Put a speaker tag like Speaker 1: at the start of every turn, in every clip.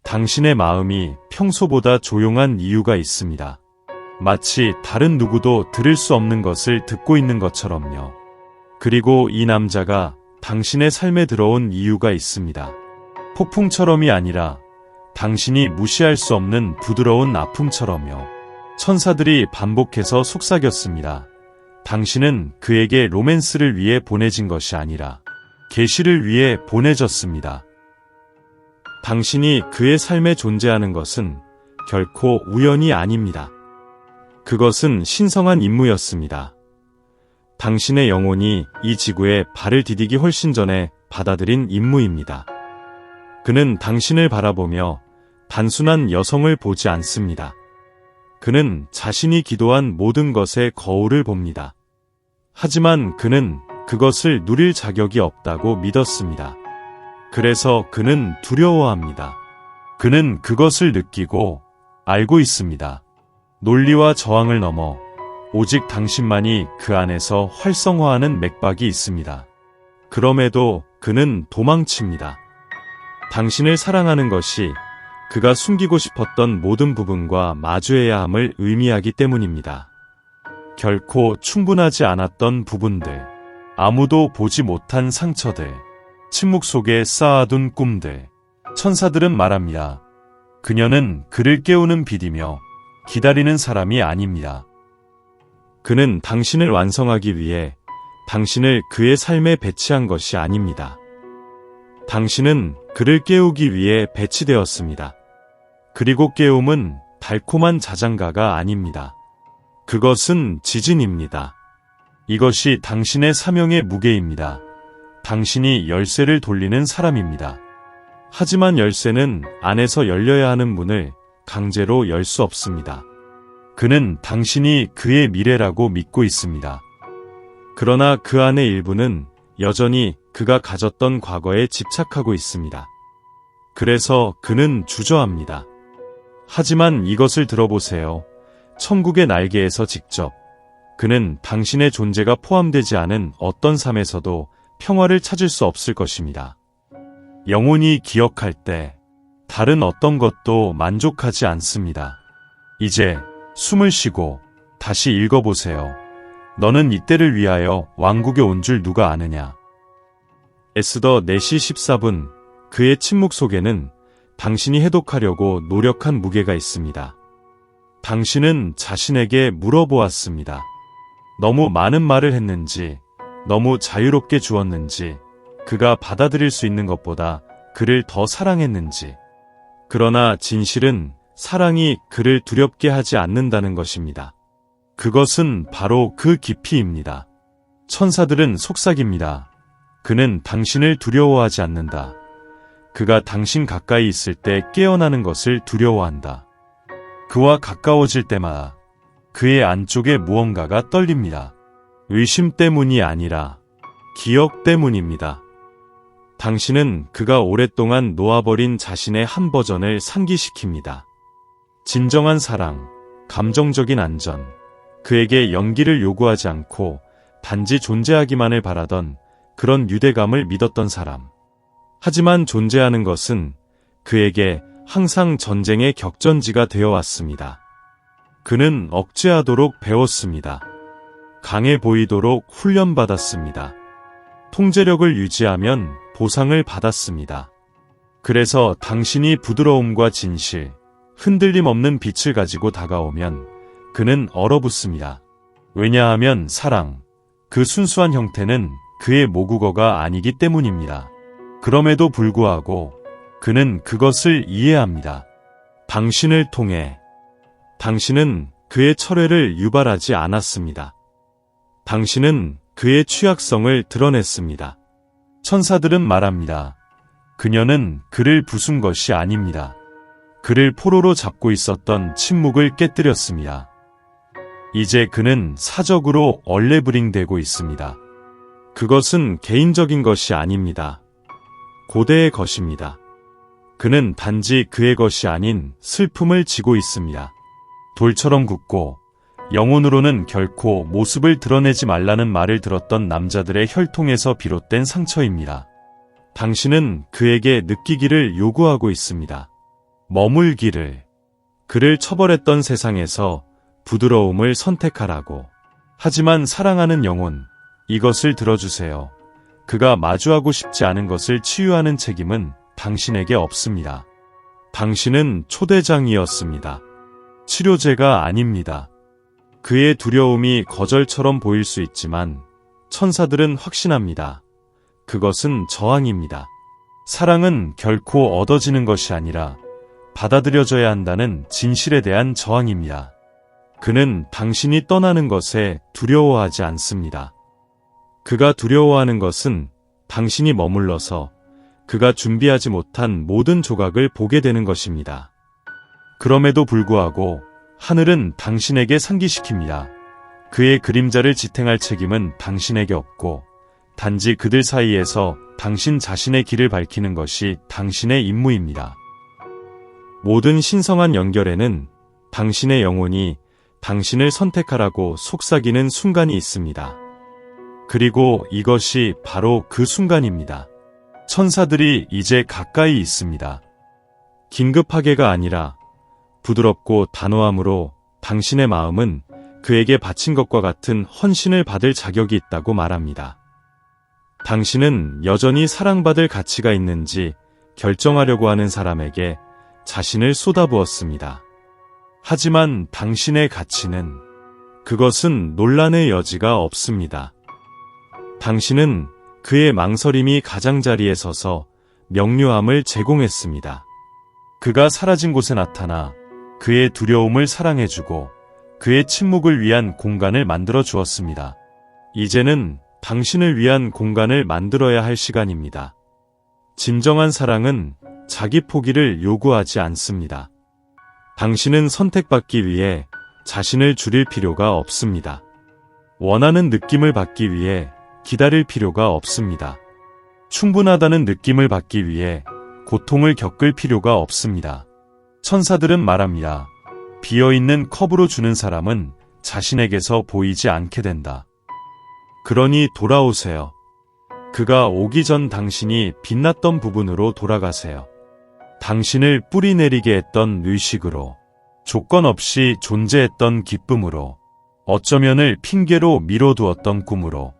Speaker 1: 당신의 마음이 평소보다 조용한 이유가 있습니다. 마치 다른 누구도 들을 수 없는 것을 듣고 있는 것처럼요. 그리고 이 남자가 당신의 삶에 들어온 이유가 있습니다. 폭풍처럼이 아니라 당신이 무시할 수 없는 부드러운 아픔처럼요. 천사들이 반복해서 속삭였습니다. 당신은 그에게 로맨스를 위해 보내진 것이 아니라 계시를 위해 보내졌습니다. 당신이 그의 삶에 존재하는 것은 결코 우연이 아닙니다. 그것은 신성한 임무였습니다. 당신의 영혼이 이 지구에 발을 디디기 훨씬 전에 받아들인 임무입니다. 그는 당신을 바라보며 단순한 여성을 보지 않습니다. 그는 자신이 기도한 모든 것의 거울을 봅니다. 하지만 그는 그것을 누릴 자격이 없다고 믿었습니다. 그래서 그는 두려워합니다. 그는 그것을 느끼고 알고 있습니다. 논리와 저항을 넘어 오직 당신만이 그 안에서 활성화하는 맥박이 있습니다. 그럼에도 그는 도망칩니다. 당신을 사랑하는 것이 그가 숨기고 싶었던 모든 부분과 마주해야 함을 의미하기 때문입니다. 결코 충분하지 않았던 부분들, 아무도 보지 못한 상처들, 침묵 속에 쌓아둔 꿈들. 천사들은 말합니다. 그녀는 그를 깨우는 빛이며 기다리는 사람이 아닙니다. 그는 당신을 완성하기 위해 당신을 그의 삶에 배치한 것이 아닙니다. 당신은 그를 깨우기 위해 배치되었습니다. 그리고 깨움은 달콤한 자장가가 아닙니다. 그것은 지진입니다. 이것이 당신의 사명의 무게입니다. 당신이 열쇠를 돌리는 사람입니다. 하지만 열쇠는 안에서 열려야 하는 문을 강제로 열 수 없습니다. 그는 당신이 그의 미래라고 믿고 있습니다. 그러나 그 안의 일부는 여전히 그가 가졌던 과거에 집착하고 있습니다. 그래서 그는 주저합니다. 하지만 이것을 들어보세요. 천국의 날개에서 직접 그는 당신의 존재가 포함되지 않은 어떤 삶에서도 평화를 찾을 수 없을 것입니다. 영혼이 기억할 때 다른 어떤 것도 만족하지 않습니다. 이제 숨을 쉬고 다시 읽어보세요. 너는 이때를 위하여 왕국에 온 줄 누가 아느냐. 에스더 4시 14분. 그의 침묵 속에는 당신이 해독하려고 노력한 무게가 있습니다. 당신은 자신에게 물어보았습니다. 너무 많은 말을 했는지, 너무 자유롭게 주었는지, 그가 받아들일 수 있는 것보다 그를 더 사랑했는지. 그러나 진실은 사랑이 그를 두렵게 하지 않는다는 것입니다. 그것은 바로 그 깊이입니다. 천사들은 속삭입니다. 그는 당신을 두려워하지 않는다. 그가 당신 가까이 있을 때 깨어나는 것을 두려워한다. 그와 가까워질 때마다 그의 안쪽에 무언가가 떨립니다. 의심 때문이 아니라 기억 때문입니다. 당신은 그가 오랫동안 놓아버린 자신의 한 버전을 상기시킵니다. 진정한 사랑, 감정적인 안전, 그에게 연기를 요구하지 않고 단지 존재하기만을 바라던 그런 유대감을 믿었던 사람. 하지만 존재하는 것은 그에게 항상 전쟁의 격전지가 되어 왔습니다. 그는 억제하도록 배웠습니다. 강해 보이도록 훈련받았습니다. 통제력을 유지하면 보상을 받았습니다. 그래서 당신이 부드러움과 진실, 흔들림 없는 빛을 가지고 다가오면 그는 얼어붙습니다. 왜냐하면 사랑, 그 순수한 형태는 그의 모국어가 아니기 때문입니다. 그럼에도 불구하고 그는 그것을 이해합니다. 당신을 통해 당신은 그의 철회를 유발하지 않았습니다. 당신은 그의 취약성을 드러냈습니다. 천사들은 말합니다. 그녀는 그를 부순 것이 아닙니다. 그를 포로로 잡고 있었던 침묵을 깨뜨렸습니다. 이제 그는 사적으로 얼레브링되고 있습니다. 그것은 개인적인 것이 아닙니다. 고대의 것입니다. 그는 단지 그의 것이 아닌 슬픔을 지고 있습니다. 돌처럼 굳고 영혼으로는 결코 모습을 드러내지 말라는 말을 들었던 남자들의 혈통에서 비롯된 상처입니다. 당신은 그에게 느끼기를 요구하고 있습니다. 머물기를. 그를 처벌했던 세상에서 부드러움을 선택하라고. 하지만 사랑하는 영혼, 이것을 들어주세요. 그가 마주하고 싶지 않은 것을 치유하는 책임은 당신에게 없습니다. 당신은 초대장이었습니다. 치료제가 아닙니다. 그의 두려움이 거절처럼 보일 수 있지만 천사들은 확신합니다. 그것은 저항입니다. 사랑은 결코 얻어지는 것이 아니라 받아들여져야 한다는 진실에 대한 저항입니다. 그는 당신이 떠나는 것에 두려워하지 않습니다. 그가 두려워하는 것은 당신이 머물러서 그가 준비하지 못한 모든 조각을 보게 되는 것입니다. 그럼에도 불구하고 하늘은 당신에게 상기시킵니다. 그의 그림자를 지탱할 책임은 당신에게 없고 단지 그들 사이에서 당신 자신의 길을 밝히는 것이 당신의 임무입니다. 모든 신성한 연결에는 당신의 영혼이 당신을 선택하라고 속삭이는 순간이 있습니다. 그리고 이것이 바로 그 순간입니다. 천사들이 이제 가까이 있습니다. 긴급하게가 아니라 부드럽고 단호함으로 당신의 마음은 그에게 바친 것과 같은 헌신을 받을 자격이 있다고 말합니다. 당신은 여전히 사랑받을 가치가 있는지 결정하려고 하는 사람에게 자신을 쏟아부었습니다. 하지만 당신의 가치는, 그것은 논란의 여지가 없습니다. 당신은 그의 망설임이 가장자리에 서서 명료함을 제공했습니다. 그가 사라진 곳에 나타나 그의 두려움을 사랑해주고 그의 침묵을 위한 공간을 만들어 주었습니다. 이제는 당신을 위한 공간을 만들어야 할 시간입니다. 진정한 사랑은 자기 포기를 요구하지 않습니다. 당신은 선택받기 위해 자신을 줄일 필요가 없습니다. 원하는 느낌을 받기 위해 기다릴 필요가 없습니다. 충분하다는 느낌을 받기 위해 고통을 겪을 필요가 없습니다. 천사들은 말합니다. 비어있는 컵으로 주는 사람은 자신에게서 보이지 않게 된다. 그러니 돌아오세요. 그가 오기 전 당신이 빛났던 부분으로 돌아가세요. 당신을 뿌리내리게 했던 의식으로, 조건 없이 존재했던 기쁨으로, 어쩌면을 핑계로 미뤄두었던 꿈으로.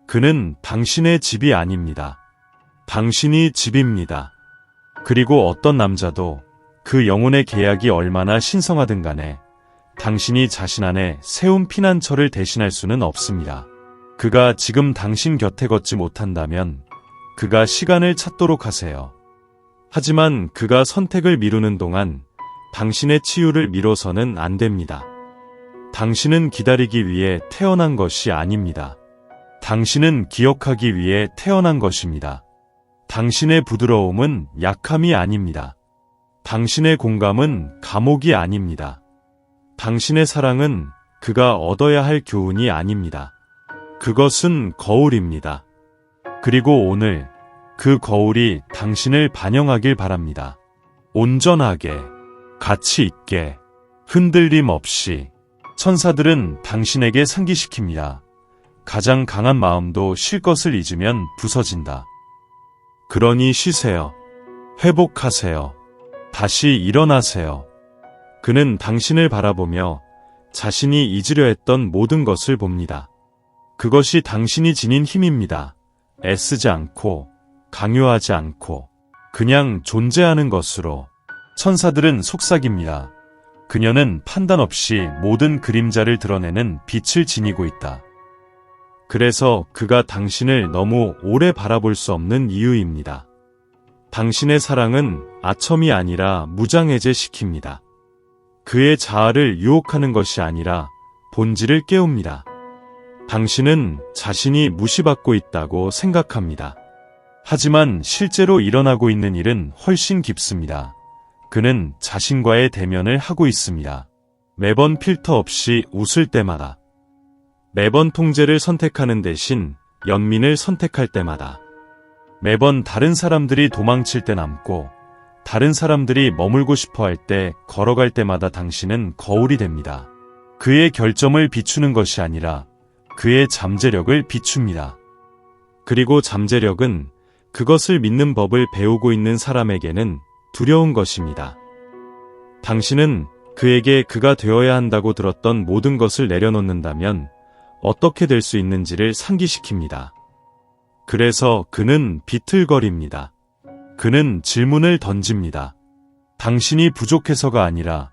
Speaker 1: 그는 당신의 집이 아닙니다. 당신이 집입니다. 그리고 어떤 남자도 그 영혼의 계약이 얼마나 신성하든 간에 당신이 자신 안에 세운 피난처를 대신할 수는 없습니다. 그가 지금 당신 곁에 걷지 못한다면 그가 시간을 찾도록 하세요. 하지만 그가 선택을 미루는 동안 당신의 치유를 미뤄서는 안 됩니다. 당신은 기다리기 위해 태어난 것이 아닙니다. 당신은 기억하기 위해 태어난 것입니다. 당신의 부드러움은 약함이 아닙니다. 당신의 공감은 감옥이 아닙니다. 당신의 사랑은 그가 얻어야 할 교훈이 아닙니다. 그것은 거울입니다. 그리고 오늘 그 거울이 당신을 반영하길 바랍니다. 온전하게, 가치 있게, 흔들림 없이. 천사들은 당신에게 상기시킵니다. 가장 강한 마음도 쉴 것을 잊으면 부서진다. 그러니 쉬세요. 회복하세요. 다시 일어나세요. 그는 당신을 바라보며 자신이 잊으려 했던 모든 것을 봅니다. 그것이 당신이 지닌 힘입니다. 애쓰지 않고, 강요하지 않고, 그냥 존재하는 것으로. 천사들은 속삭입니다. 그녀는 판단 없이 모든 그림자를 드러내는 빛을 지니고 있다. 그래서 그가 당신을 너무 오래 바라볼 수 없는 이유입니다. 당신의 사랑은 아첨이 아니라 무장해제시킵니다. 그의 자아를 유혹하는 것이 아니라 본질을 깨웁니다. 당신은 자신이 무시받고 있다고 생각합니다. 하지만 실제로 일어나고 있는 일은 훨씬 깊습니다. 그는 자신과의 대면을 하고 있습니다. 매번 필터 없이 웃을 때마다. 매번 통제를 선택하는 대신 연민을 선택할 때마다. 매번 다른 사람들이 도망칠 때 남고 다른 사람들이 머물고 싶어 할 때 걸어갈 때마다 당신은 거울이 됩니다. 그의 결점을 비추는 것이 아니라 그의 잠재력을 비춥니다. 그리고 잠재력은 그것을 믿는 법을 배우고 있는 사람에게는 두려운 것입니다. 당신은 그에게 그가 되어야 한다고 들었던 모든 것을 내려놓는다면 어떻게 될 수 있는지를 상기시킵니다. 그래서 그는 비틀거립니다. 그는 질문을 던집니다. 당신이 부족해서가 아니라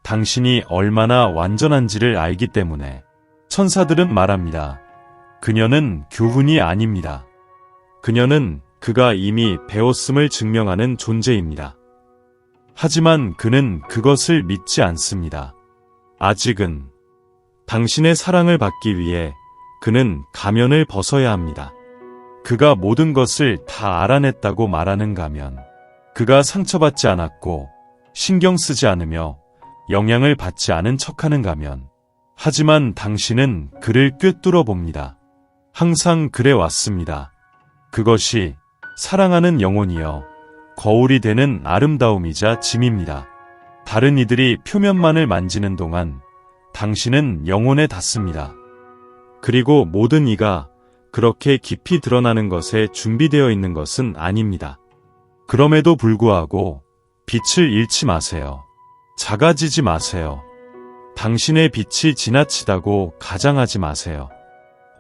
Speaker 1: 당신이 얼마나 완전한지를 알기 때문에. 천사들은 말합니다. 그녀는 교훈이 아닙니다. 그녀는 그가 이미 배웠음을 증명하는 존재입니다. 하지만 그는 그것을 믿지 않습니다. 아직은. 당신의 사랑을 받기 위해 그는 가면을 벗어야 합니다. 그가 모든 것을 다 알아냈다고 말하는 가면. 그가 상처받지 않았고 신경 쓰지 않으며 영향을 받지 않은 척하는 가면. 하지만 당신은 그를 꿰뚫어 봅니다. 항상 그래 왔습니다. 그것이 사랑하는 영혼이여 거울이 되는 아름다움이자 짐입니다. 다른 이들이 표면만을 만지는 동안 당신은 영혼에 닿습니다. 그리고 모든 이가 그렇게 깊이 드러나는 것에 준비되어 있는 것은 아닙니다. 그럼에도 불구하고 빛을 잃지 마세요. 작아지지 마세요. 당신의 빛이 지나치다고 가장하지 마세요.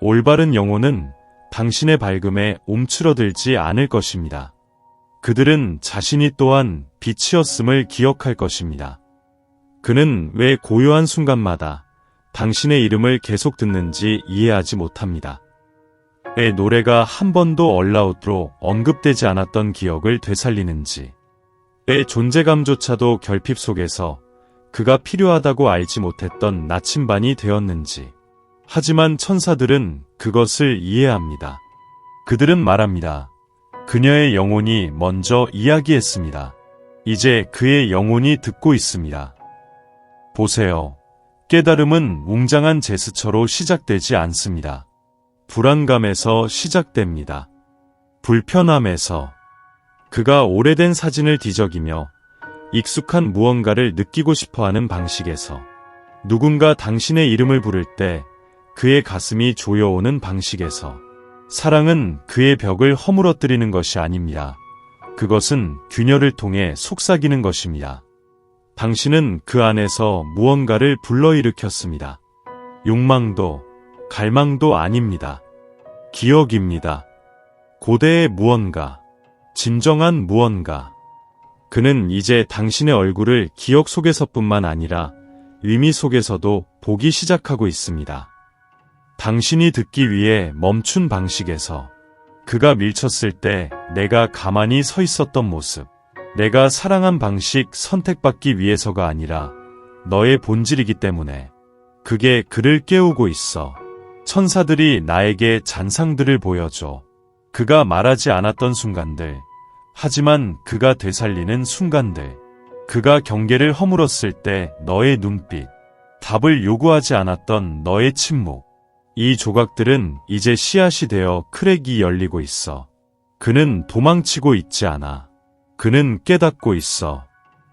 Speaker 1: 올바른 영혼은 당신의 밝음에 움츠러들지 않을 것입니다. 그들은 자신이 또한 빛이었음을 기억할 것입니다. 그는 왜 고요한 순간마다 당신의 이름을 계속 듣는지 이해하지 못합니다. 왜 노래가 한 번도 얼라웃으로 언급되지 않았던 기억을 되살리는지, 왜 존재감조차도 결핍 속에서 그가 필요하다고 알지 못했던 나침반이 되었는지. 하지만 천사들은 그것을 이해합니다. 그들은 말합니다. 그녀의 영혼이 먼저 이야기했습니다. 이제 그의 영혼이 듣고 있습니다. 보세요. 깨달음은 웅장한 제스처로 시작되지 않습니다. 불안감에서 시작됩니다. 불편함에서. 그가 오래된 사진을 뒤적이며 익숙한 무언가를 느끼고 싶어하는 방식에서. 누군가 당신의 이름을 부를 때 그의 가슴이 조여오는 방식에서. 사랑은 그의 벽을 허물어뜨리는 것이 아닙니다. 그것은 균열을 통해 속삭이는 것입니다. 당신은 그 안에서 무언가를 불러일으켰습니다. 욕망도 갈망도 아닙니다. 기억입니다. 고대의 무언가, 진정한 무언가. 그는 이제 당신의 얼굴을 기억 속에서뿐만 아니라 의미 속에서도 보기 시작하고 있습니다. 당신이 듣기 위해 멈춘 방식에서. 그가 밀쳤을 때 내가 가만히 서 있었던 모습. 내가 사랑한 방식 선택받기 위해서가 아니라 너의 본질이기 때문에. 그게 그를 깨우고 있어. 천사들이 나에게 잔상들을 보여줘. 그가 말하지 않았던 순간들. 하지만 그가 되살리는 순간들. 그가 경계를 허물었을 때 너의 눈빛. 답을 요구하지 않았던 너의 침묵. 이 조각들은 이제 씨앗이 되어 크랙이 열리고 있어. 그는 도망치고 있지 않아. 그는 깨닫고 있어.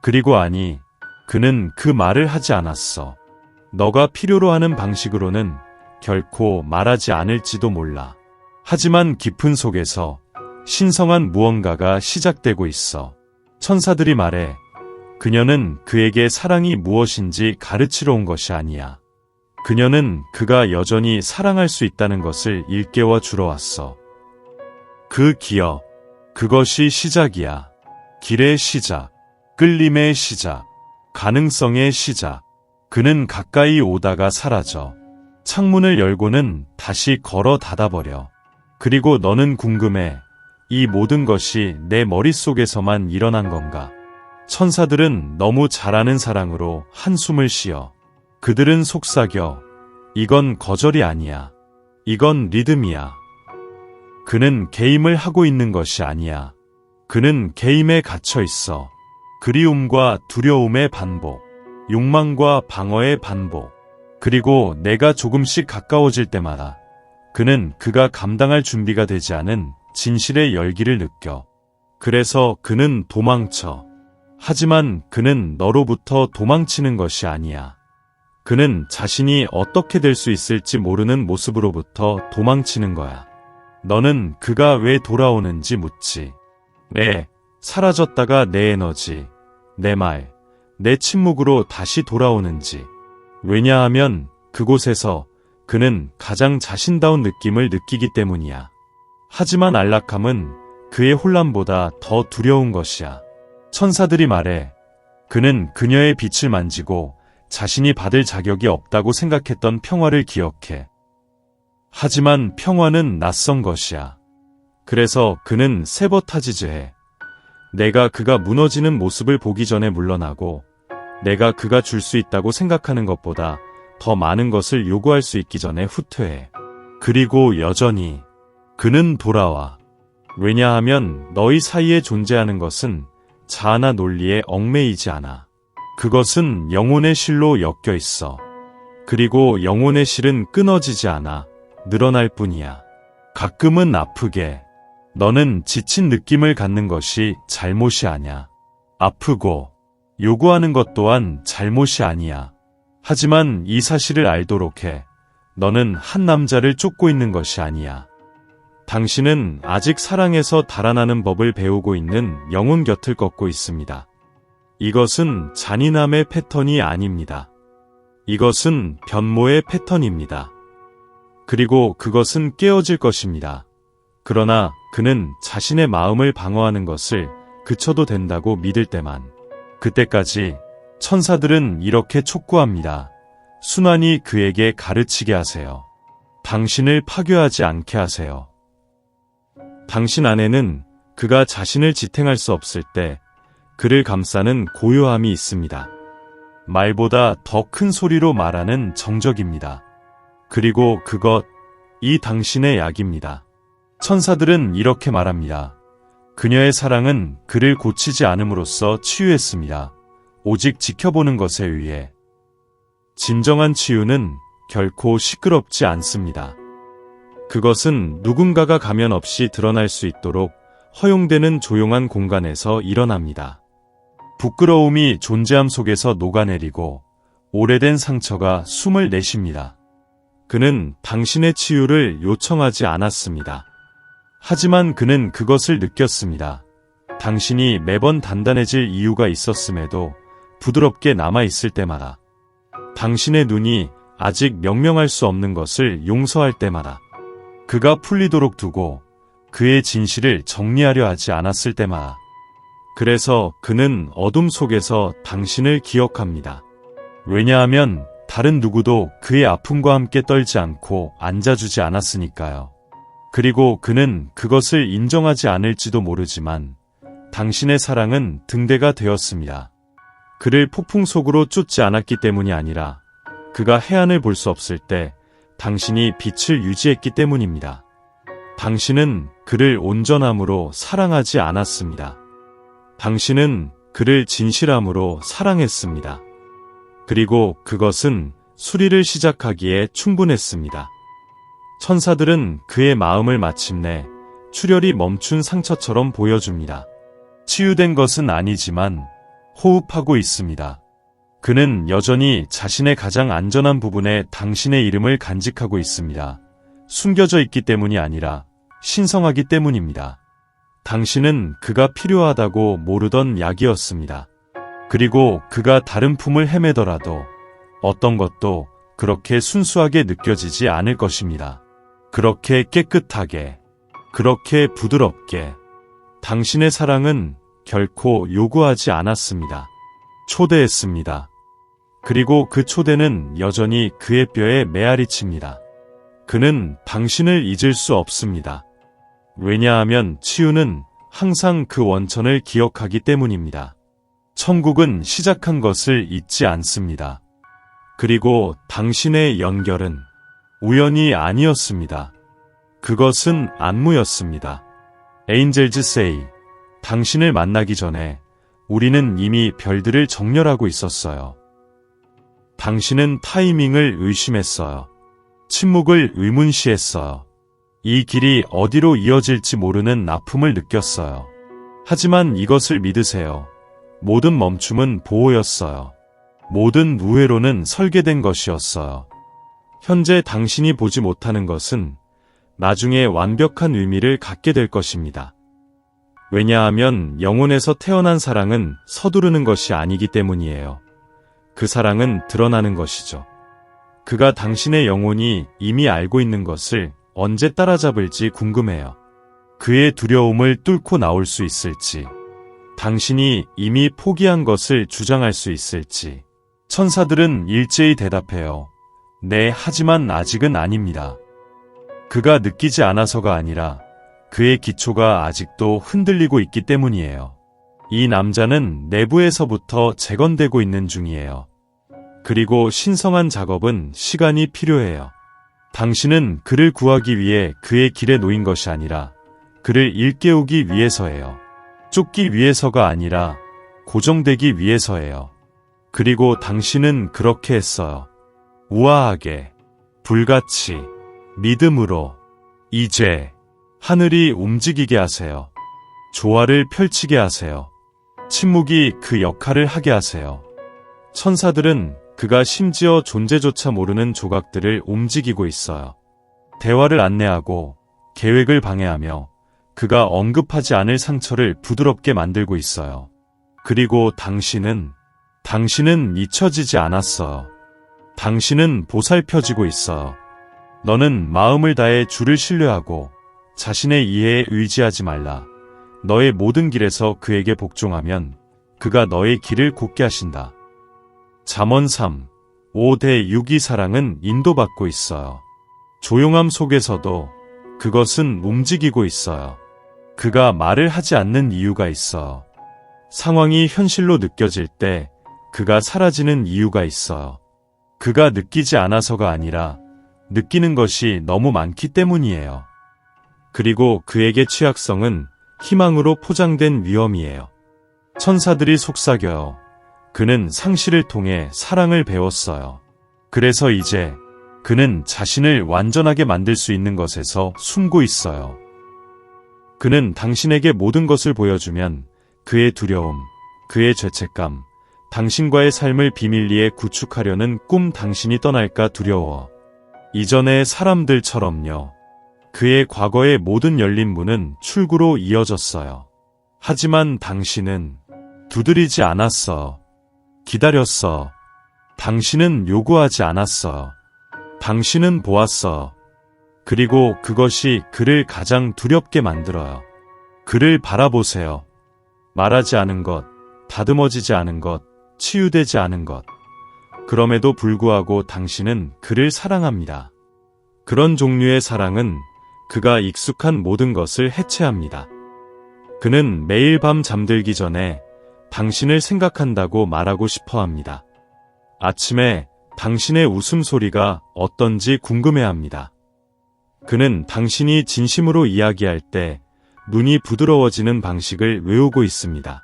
Speaker 1: 그리고 아니, 그는 그 말을 하지 않았어. 너가 필요로 하는 방식으로는 결코 말하지 않을지도 몰라. 하지만 깊은 속에서 신성한 무언가가 시작되고 있어. 천사들이 말해. 그녀는 그에게 사랑이 무엇인지 가르치러 온 것이 아니야. 그녀는 그가 여전히 사랑할 수 있다는 것을 일깨워 주러 왔어. 그 기억, 그것이 시작이야. 길의 시작, 끌림의 시작, 가능성의 시작. 그는 가까이 오다가 사라져. 창문을 열고는 다시 걸어 닫아버려. 그리고 너는 궁금해. 이 모든 것이 내 머릿속에서만 일어난 건가? 천사들은 너무 잘하는 사랑으로 한숨을 쉬어. 그들은 속삭여. 이건 거절이 아니야. 이건 리듬이야. 그는 게임을 하고 있는 것이 아니야. 그는 게임에 갇혀 있어. 그리움과 두려움의 반복, 욕망과 방어의 반복. 그리고 내가 조금씩 가까워질 때마다 그는 그가 감당할 준비가 되지 않은 진실의 열기를 느껴. 그래서 그는 도망쳐. 하지만 그는 너로부터 도망치는 것이 아니야. 그는 자신이 어떻게 될 수 있을지 모르는 모습으로부터 도망치는 거야. 너는 그가 왜 돌아오는지 묻지. 왜 사라졌다가 내 에너지, 내 말, 내 침묵으로 다시 돌아오는지. 왜냐하면 그곳에서 그는 가장 자신다운 느낌을 느끼기 때문이야. 하지만 안락함은 그의 혼란보다 더 두려운 것이야. 천사들이 말해 그는 그녀의 빛을 만지고 자신이 받을 자격이 없다고 생각했던 평화를 기억해. 하지만 평화는 낯선 것이야. 그래서 그는 세버타지즈해. 내가 그가 무너지는 모습을 보기 전에 물러나고 내가 그가 줄 수 있다고 생각하는 것보다 더 많은 것을 요구할 수 있기 전에 후퇴해. 그리고 여전히 그는 돌아와. 왜냐하면 너희 사이에 존재하는 것은 자아나 논리에 얽매이지 않아. 그것은 영혼의 실로 엮여 있어. 그리고 영혼의 실은 끊어지지 않아. 늘어날 뿐이야. 가끔은 아프게. 너는 지친 느낌을 갖는 것이 잘못이 아냐. 아프고 요구하는 것 또한 잘못이 아니야. 하지만 이 사실을 알도록 해. 너는 한 남자를 쫓고 있는 것이 아니야. 당신은 아직 사랑에서 달아나는 법을 배우고 있는 영혼 곁을 걷고 있습니다. 이것은 잔인함의 패턴이 아닙니다. 이것은 변모의 패턴입니다. 그리고 그것은 깨어질 것입니다. 그러나 그는 자신의 마음을 방어하는 것을 그쳐도 된다고 믿을 때만. 그때까지 천사들은 이렇게 촉구합니다. 순환이 그에게 가르치게 하세요. 당신을 파괴하지 않게 하세요. 당신 안에는 그가 자신을 지탱할 수 없을 때 그를 감싸는 고요함이 있습니다. 말보다 더 큰 소리로 말하는 정적입니다. 그리고 이 당신의 약입니다. 천사들은 이렇게 말합니다. 그녀의 사랑은 그를 고치지 않음으로써 치유했습니다. 오직 지켜보는 것에 의해. 진정한 치유는 결코 시끄럽지 않습니다. 그것은 누군가가 가면 없이 드러날 수 있도록 허용되는 조용한 공간에서 일어납니다. 부끄러움이 존재함 속에서 녹아내리고 오래된 상처가 숨을 내쉽니다. 그는 당신의 치유를 요청하지 않았습니다. 하지만 그는 그것을 느꼈습니다. 당신이 매번 단단해질 이유가 있었음에도 부드럽게 남아있을 때마다. 당신의 눈이 아직 명명할 수 없는 것을 용서할 때마다. 그가 풀리도록 두고 그의 진실을 정리하려 하지 않았을 때마다. 그래서 그는 어둠 속에서 당신을 기억합니다. 왜냐하면 다른 누구도 그의 아픔과 함께 떨지 않고 앉아주지 않았으니까요. 그리고 그는 그것을 인정하지 않을지도 모르지만 당신의 사랑은 등대가 되었습니다. 그를 폭풍 속으로 쫓지 않았기 때문이 아니라 그가 해안을 볼 수 없을 때 당신이 빛을 유지했기 때문입니다. 당신은 그를 온전함으로 사랑하지 않았습니다. 당신은 그를 진실함으로 사랑했습니다. 그리고 그것은 수리를 시작하기에 충분했습니다. 천사들은 그의 마음을 마침내 출혈이 멈춘 상처처럼 보여줍니다. 치유된 것은 아니지만 호흡하고 있습니다. 그는 여전히 자신의 가장 안전한 부분에 당신의 이름을 간직하고 있습니다. 숨겨져 있기 때문이 아니라 신성하기 때문입니다. 당신은 그가 필요하다고 모르던 약이었습니다. 그리고 그가 다른 품을 헤매더라도 어떤 것도 그렇게 순수하게 느껴지지 않을 것입니다. 그렇게 깨끗하게, 그렇게 부드럽게. 당신의 사랑은 결코 요구하지 않았습니다. 초대했습니다. 그리고 그 초대는 여전히 그의 뼈에 메아리칩니다. 그는 당신을 잊을 수 없습니다. 왜냐하면 치유는 항상 그 원천을 기억하기 때문입니다. 천국은 시작한 것을 잊지 않습니다. 그리고 당신의 연결은 우연이 아니었습니다. 그것은 안무였습니다. 에인젤즈 세이, 당신을 만나기 전에 우리는 이미 별들을 정렬하고 있었어요. 당신은 타이밍을 의심했어요. 침묵을 의문시했어요. 이 길이 어디로 이어질지 모르는 아픔을 느꼈어요. 하지만 이것을 믿으세요. 모든 멈춤은 보호였어요. 모든 우회로는 설계된 것이었어요. 현재 당신이 보지 못하는 것은 나중에 완벽한 의미를 갖게 될 것입니다. 왜냐하면 영혼에서 태어난 사랑은 서두르는 것이 아니기 때문이에요. 그 사랑은 드러나는 것이죠. 그가 당신의 영혼이 이미 알고 있는 것을 언제 따라잡을지 궁금해요. 그의 두려움을 뚫고 나올 수 있을지, 당신이 이미 포기한 것을 주장할 수 있을지. 천사들은 일제히 대답해요. 네, 하지만 아직은 아닙니다. 그가 느끼지 않아서가 아니라 그의 기초가 아직도 흔들리고 있기 때문이에요. 이 남자는 내부에서부터 재건되고 있는 중이에요. 그리고 신성한 작업은 시간이 필요해요. 당신은 그를 구하기 위해 그의 길에 놓인 것이 아니라 그를 일깨우기 위해서예요. 쫓기 위해서가 아니라 고정되기 위해서예요. 그리고 당신은 그렇게 했어요. 우아하게, 불같이, 믿음으로. 이제 하늘이 움직이게 하세요. 조화를 펼치게 하세요. 침묵이 그 역할을 하게 하세요. 천사들은 그가 심지어 존재조차 모르는 조각들을 움직이고 있어요. 대화를 안내하고 계획을 방해하며 그가 언급하지 않을 상처를 부드럽게 만들고 있어요. 그리고 당신은 잊혀지지 않았어요. 당신은 보살펴지고 있어요. 너는 마음을 다해 주를 신뢰하고 자신의 이해에 의지하지 말라. 너의 모든 길에서 그에게 복종하면 그가 너의 길을 곧게 하신다. 잠언 3, 5대 6이 사랑은 인도받고 있어요. 조용함 속에서도 그것은 움직이고 있어요. 그가 말을 하지 않는 이유가 있어요. 상황이 현실로 느껴질 때 그가 사라지는 이유가 있어요. 그가 느끼지 않아서가 아니라 느끼는 것이 너무 많기 때문이에요. 그리고 그에게 취약성은 희망으로 포장된 위험이에요. 천사들이 속삭여요. 그는 상실을 통해 사랑을 배웠어요. 그래서 이제 그는 자신을 완전하게 만들 수 있는 것에서 숨고 있어요. 그는 당신에게 모든 것을 보여주면 그의 두려움, 그의 죄책감, 당신과의 삶을 비밀리에 구축하려는 꿈 당신이 떠날까 두려워. 이전의 사람들처럼요. 그의 과거의 모든 열린 문은 출구로 이어졌어요. 하지만 당신은 두드리지 않았어. 기다렸어. 당신은 요구하지 않았어. 당신은 보았어. 그리고 그것이 그를 가장 두렵게 만들어요. 그를 바라보세요. 말하지 않은 것, 다듬어지지 않은 것, 치유되지 않은 것. 그럼에도 불구하고 당신은 그를 사랑합니다. 그런 종류의 사랑은 그가 익숙한 모든 것을 해체합니다. 그는 매일 밤 잠들기 전에 당신을 생각한다고 말하고 싶어 합니다. 아침에 당신의 웃음소리가 어떤지 궁금해합니다. 그는 당신이 진심으로 이야기할 때 눈이 부드러워지는 방식을 외우고 있습니다.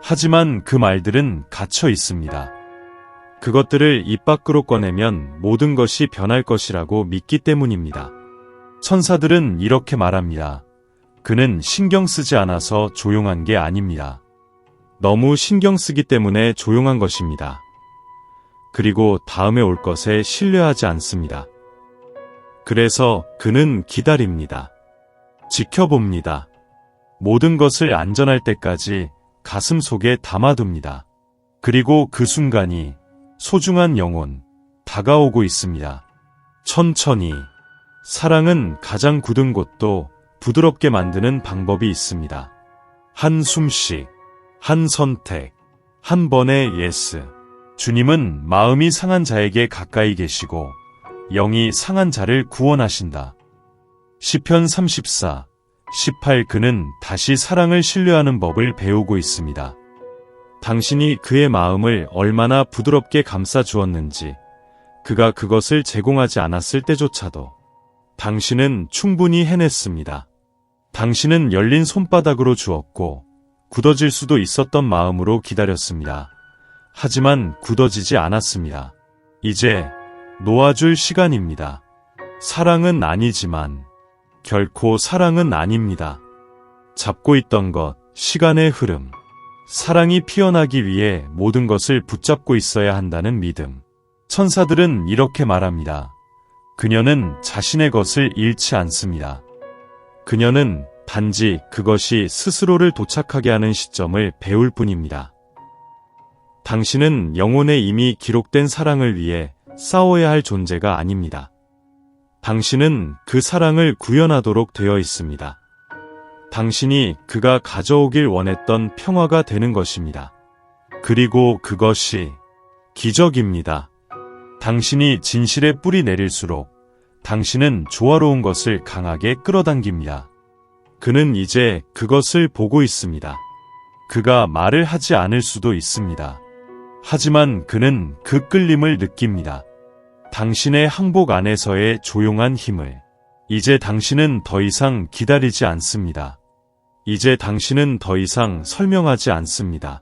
Speaker 1: 하지만 그 말들은 갇혀 있습니다. 그것들을 입 밖으로 꺼내면 모든 것이 변할 것이라고 믿기 때문입니다. 천사들은 이렇게 말합니다. 그는 신경 쓰지 않아서 조용한 게 아닙니다. 너무 신경 쓰기 때문에 조용한 것입니다. 그리고 다음에 올 것에 신뢰하지 않습니다. 그래서 그는 기다립니다. 지켜봅니다. 모든 것을 안전할 때까지 가슴 속에 담아둡니다. 그리고 그 순간이 소중한 영혼, 다가오고 있습니다. 천천히. 사랑은 가장 굳은 곳도 부드럽게 만드는 방법이 있습니다. 한 숨씩, 한 선택, 한 번의 예스. 주님은 마음이 상한 자에게 가까이 계시고 영이 상한 자를 구원하신다. 시편 34, 18 그는 다시 사랑을 신뢰하는 법을 배우고 있습니다. 당신이 그의 마음을 얼마나 부드럽게 감싸 주었는지, 그가 그것을 제공하지 않았을 때조차도 당신은 충분히 해냈습니다. 당신은 열린 손바닥으로 주었고 굳어질 수도 있었던 마음으로 기다렸습니다. 하지만 굳어지지 않았습니다. 이제 놓아줄 시간입니다. 사랑은 아니지만 결코 사랑은 아닙니다. 잡고 있던 것, 시간의 흐름. 사랑이 피어나기 위해 모든 것을 붙잡고 있어야 한다는 믿음. 천사들은 이렇게 말합니다. 그녀는 자신의 것을 잃지 않습니다. 그녀는 단지 그것이 스스로를 도착하게 하는 시점을 배울 뿐입니다. 당신은 영혼에 이미 기록된 사랑을 위해 싸워야 할 존재가 아닙니다. 당신은 그 사랑을 구현하도록 되어 있습니다. 당신이 그가 가져오길 원했던 평화가 되는 것입니다. 그리고 그것이 기적입니다. 당신이 진실에 뿌리 내릴수록 당신은 조화로운 것을 강하게 끌어당깁니다. 그는 이제 그것을 보고 있습니다. 그가 말을 하지 않을 수도 있습니다. 하지만 그는 그 끌림을 느낍니다. 당신의 항복 안에서의 조용한 힘을. 이제 당신은 더 이상 기다리지 않습니다. 이제 당신은 더 이상 설명하지 않습니다.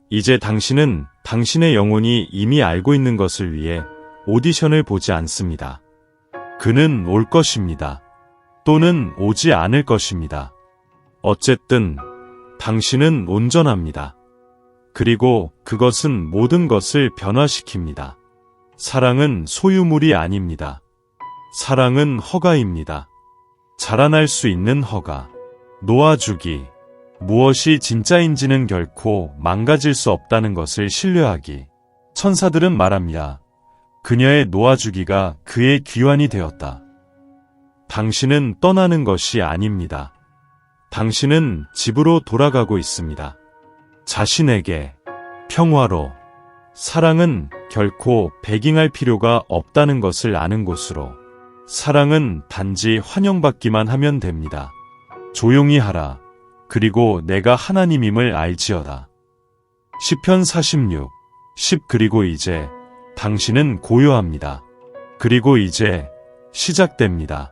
Speaker 1: 이제 당신은 당신의 영혼이 이미 알고 있는 것을 위해 오디션을 보지 않습니다. 그는 올 것입니다. 또는 오지 않을 것입니다. 어쨌든 당신은 온전합니다. 그리고 그것은 모든 것을 변화시킵니다. 사랑은 소유물이 아닙니다. 사랑은 허가입니다. 자라날 수 있는 허가. 놓아주기. 무엇이 진짜인지는 결코 망가질 수 없다는 것을 신뢰하기. 천사들은 말합니다. 그녀의 놓아주기가 그의 귀환이 되었다. 당신은 떠나는 것이 아닙니다. 당신은 집으로 돌아가고 있습니다. 자신에게 평화로. 사랑은 결코 배깅할 필요가 없다는 것을 아는 곳으로. 사랑은 단지 환영받기만 하면 됩니다. 조용히 하라. 그리고 내가 하나님임을 알지어다. 시편 46, 10. 그리고 이제 당신은 고요합니다. 그리고 이제 시작됩니다.